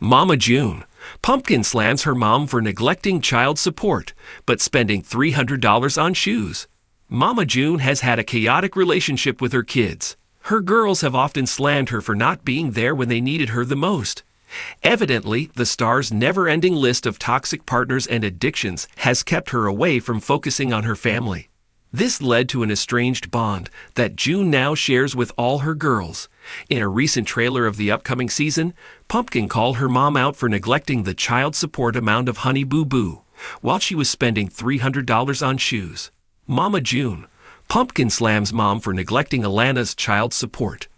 Mama June. Pumpkin slams her mom for neglecting child support, but spending $300 on shoes. Mama June has had a chaotic relationship with her kids. Her girls have often slammed her for not being there when they needed her the most. Evidently, the star's never-ending list of toxic partners and addictions has kept her away from focusing on her family. This led to an estranged bond that June now shares with all her girls. In a recent trailer of the upcoming season, Pumpkin called her mom out for neglecting the child support amount of Honey Boo Boo, while she was spending $300 on shoes. Mama June. Pumpkin slams mom for neglecting Alana's child support.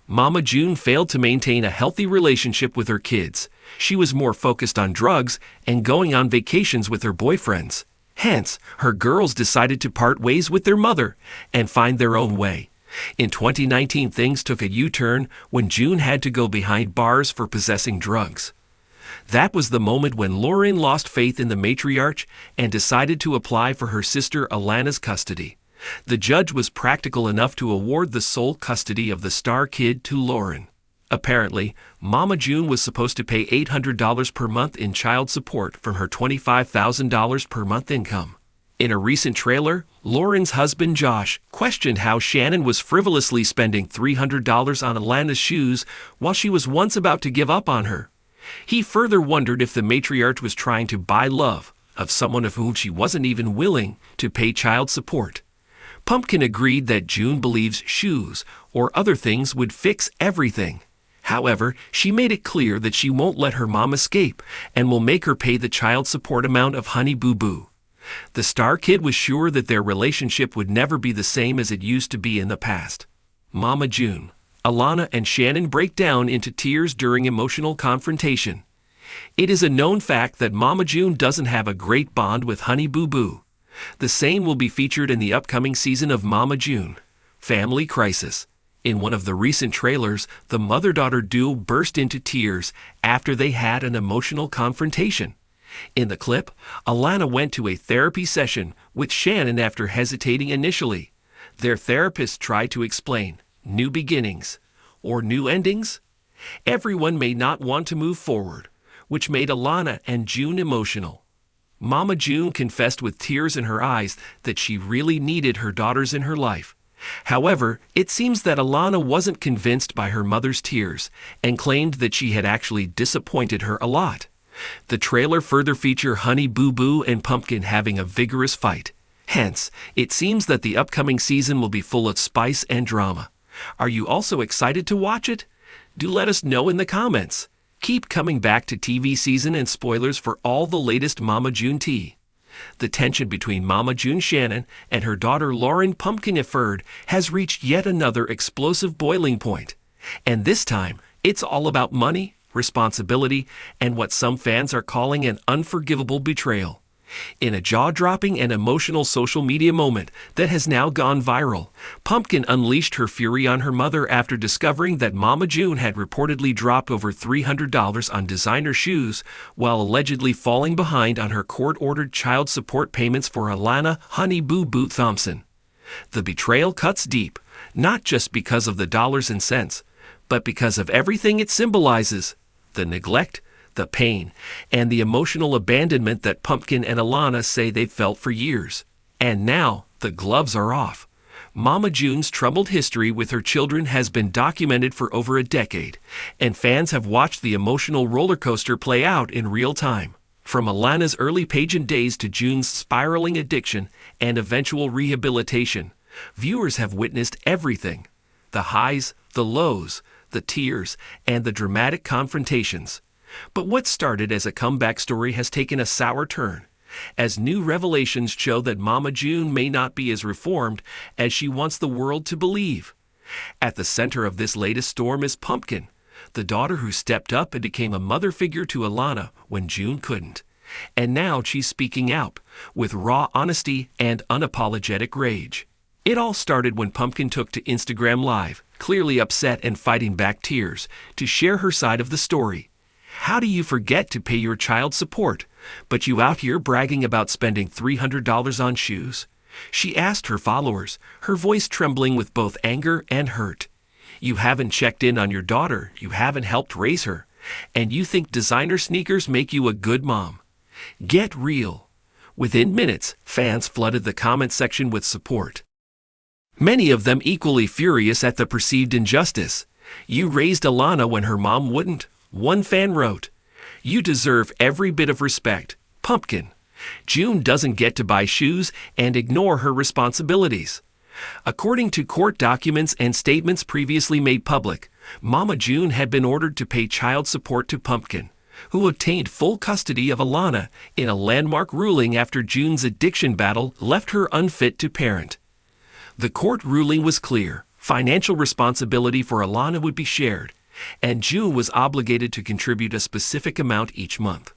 Mama June failed to maintain a healthy relationship with her kids. She was more focused on drugs and going on vacations with her boyfriends. Hence, her girls decided to part ways with their mother and find their own way. In 2019, things took a U-turn when June had to go behind bars for possessing drugs. That was the moment when Lauren lost faith in the matriarch and decided to apply for her sister Alana's custody. The judge was practical enough to award the sole custody of the star kid to Lauren. Apparently, Mama June was supposed to pay $800 per month in child support from her $25,000 per month income. In a recent trailer, Lauren's husband Josh questioned how Shannon was frivolously spending $300 on Alana's shoes while she was once about to give up on her. He further wondered if the matriarch was trying to buy love of someone of whom she wasn't even willing to pay child support. Pumpkin agreed that June believes shoes or other things would fix everything. However, she made it clear that she won't let her mom escape and will make her pay the child support amount of Honey Boo Boo. The star kid was sure that their relationship would never be the same as it used to be in the past. Mama June. Alana and Shannon break down into tears during emotional confrontation. It is a known fact that Mama June doesn't have a great bond with Honey Boo Boo. The same will be featured in the upcoming season of Mama June. Family Crisis. In one of the recent trailers, the mother-daughter duo burst into tears after they had an emotional confrontation. In the clip, Alana went to a therapy session with Shannon after hesitating initially. Their therapist tried to explain new beginnings or new endings. Everyone may not want to move forward, which made Alana and June emotional. Mama June confessed with tears in her eyes that she really needed her daughters in her life. However, it seems that Alana wasn't convinced by her mother's tears and claimed that she had actually disappointed her a lot. The trailer further features Honey Boo Boo and Pumpkin having a vigorous fight. Hence, it seems that the upcoming season will be full of spice and drama. Are you also excited to watch it? Do let us know in the comments. Keep coming back to TV season and spoilers for all the latest Mama June tea. The tension between Mama June Shannon and her daughter Lauren Pumpkin Efford has reached yet another explosive boiling point. And this time, it's all about money, responsibility, and what some fans are calling an unforgivable betrayal. In a jaw-dropping and emotional social media moment that has now gone viral, Pumpkin unleashed her fury on her mother after discovering that Mama June had reportedly dropped over $300 on designer shoes while allegedly falling behind on her court-ordered child support payments for Alana Honey Boo Boo Thompson. The betrayal cuts deep, not just because of the dollars and cents, but because of everything it symbolizes: the neglect, the pain, and the emotional abandonment that Pumpkin and Alana say they've felt for years. And now, the gloves are off. Mama June's troubled history with her children has been documented for over a decade, and fans have watched the emotional roller coaster play out in real time. From Alana's early pageant days to June's spiraling addiction and eventual rehabilitation, viewers have witnessed everything: the highs, the lows, the tears, and the dramatic confrontations. But what started as a comeback story has taken a sour turn, as new revelations show that Mama June may not be as reformed as she wants the world to believe. At the center of this latest storm is Pumpkin, the daughter who stepped up and became a mother figure to Alana when June couldn't. And now she's speaking out, with raw honesty and unapologetic rage. It all started when Pumpkin took to Instagram Live, clearly upset and fighting back tears, to share her side of the story. How do you forget to pay your child support, but you out here bragging about spending $300 on shoes? She asked her followers, her voice trembling with both anger and hurt. You haven't checked in on your daughter, you haven't helped raise her, And you think designer sneakers make you a good mom? Get real. Within minutes, fans flooded the comment section with support. Many of them equally furious at the perceived injustice. You raised Alana when her mom wouldn't. One fan wrote, "You deserve every bit of respect. Pumpkin. June doesn't get to buy shoes and ignore her responsibilities." According to court documents and statements previously made public, Mama June had been ordered to pay child support to Pumpkin, who obtained full custody of Alana in a landmark ruling after June's addiction battle left her unfit to parent. The court ruling was clear. Financial responsibility for Alana would be shared, and June was obligated to contribute a specific amount each month.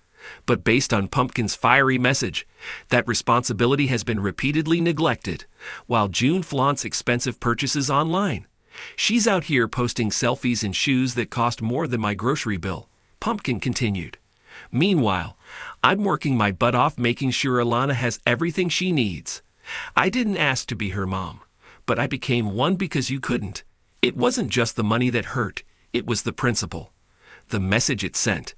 But based on Pumpkin's fiery message, that responsibility has been repeatedly neglected, while June flaunts expensive purchases online. She's out here posting selfies in shoes that cost more than my grocery bill, Pumpkin continued. Meanwhile, I'm working my butt off making sure Alana has everything she needs. I didn't ask to be her mom, but I became one because you couldn't. It wasn't just the money that hurt, it was the principle. The message it sent.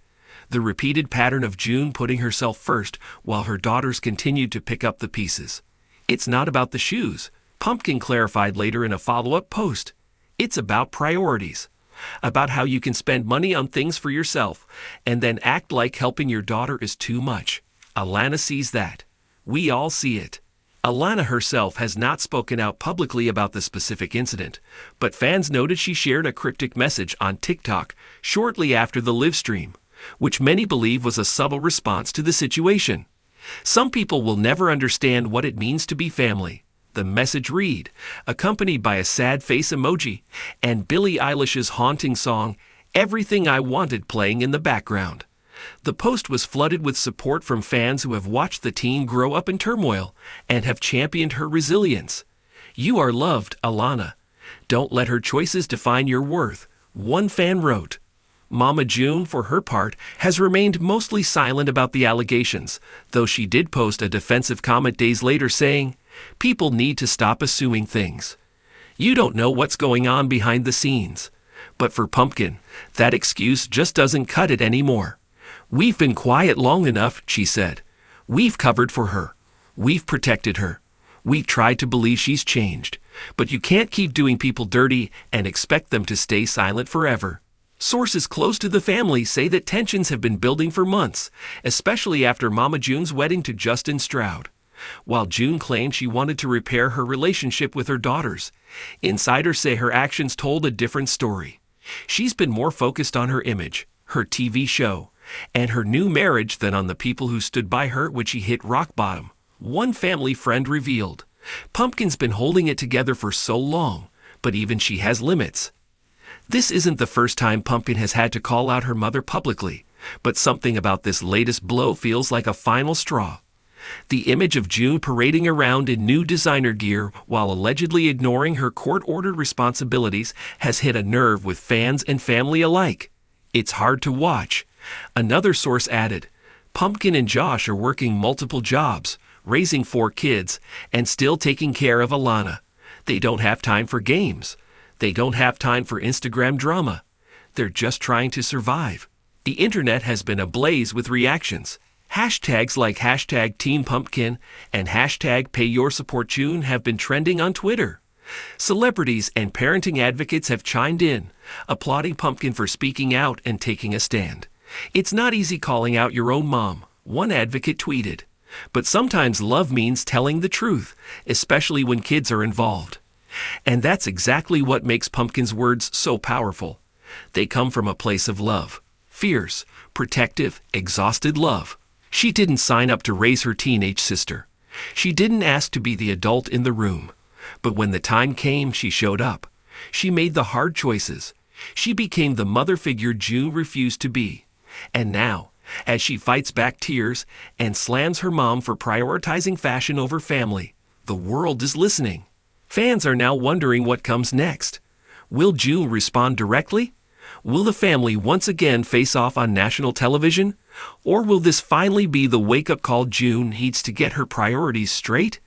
The repeated pattern of June putting herself first while her daughters continued to pick up the pieces. It's not about the shoes, Pumpkin clarified later in a follow-up post. It's about priorities. About how you can spend money on things for yourself and then act like helping your daughter is too much. Alana sees that. We all see it. Alana herself has not spoken out publicly about the specific incident, but fans noted she shared a cryptic message on TikTok shortly after the live stream, which many believe was a subtle response to the situation. Some people will never understand what it means to be family. The message read, accompanied by a sad face emoji and Billie Eilish's haunting song, "Everything I Wanted," playing in the background. The post was flooded with support from fans who have watched the teen grow up in turmoil and have championed her resilience. "You are loved, Alana. Don't let her choices define your worth," one fan wrote. Mama June, for her part, has remained mostly silent about the allegations, though she did post a defensive comment days later saying, "People need to stop assuming things. You don't know what's going on behind the scenes." But for Pumpkin, that excuse just doesn't cut it anymore. "We've been quiet long enough," she said. "We've covered for her. We've protected her. We've tried to believe she's changed. But you can't keep doing people dirty and expect them to stay silent forever." Sources close to the family say that tensions have been building for months, especially after Mama June's wedding to Justin Stroud. While June claimed she wanted to repair her relationship with her daughters, insiders say her actions told a different story. She's been more focused on her image, her TV show, and her new marriage than on the people who stood by her when she hit rock bottom, one family friend revealed. Pumpkin's been holding it together for so long, but even she has limits. This isn't the first time Pumpkin has had to call out her mother publicly, but something about this latest blow feels like a final straw. The image of June parading around in new designer gear while allegedly ignoring her court-ordered responsibilities has hit a nerve with fans and family alike. It's hard to watch. Another source added, Pumpkin and Josh are working multiple jobs, raising 4 kids, and still taking care of Alana. They don't have time for games. They don't have time for Instagram drama. They're just trying to survive. The internet has been ablaze with reactions. Hashtags like hashtag Team Pumpkin and hashtag PayYourSupportJune have been trending on Twitter. Celebrities and parenting advocates have chimed in, applauding Pumpkin for speaking out and taking a stand. "It's not easy calling out your own mom," one advocate tweeted. "But sometimes love means telling the truth, especially when kids are involved." And that's exactly what makes Pumpkin's words so powerful. They come from a place of love. Fierce, protective, exhausted love. She didn't sign up to raise her teenage sister. She didn't ask to be the adult in the room. But when the time came, she showed up. She made the hard choices. She became the mother figure June refused to be. And now, as she fights back tears and slams her mom for prioritizing fashion over family, the world is listening. Fans are now wondering what comes next. Will June respond directly? Will the family once again face off on national television? Or will this finally be the wake-up call June needs to get her priorities straight?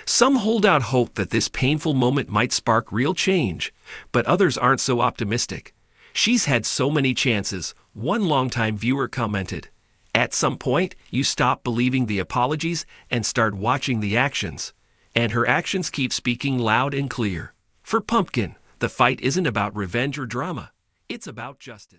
Some hold out hope that this painful moment might spark real change, but others aren't so optimistic. She's had so many chances, one longtime viewer commented. At some point, you stop believing the apologies and start watching the actions. And her actions keep speaking loud and clear. For Pumpkin, the fight isn't about revenge or drama. It's about justice.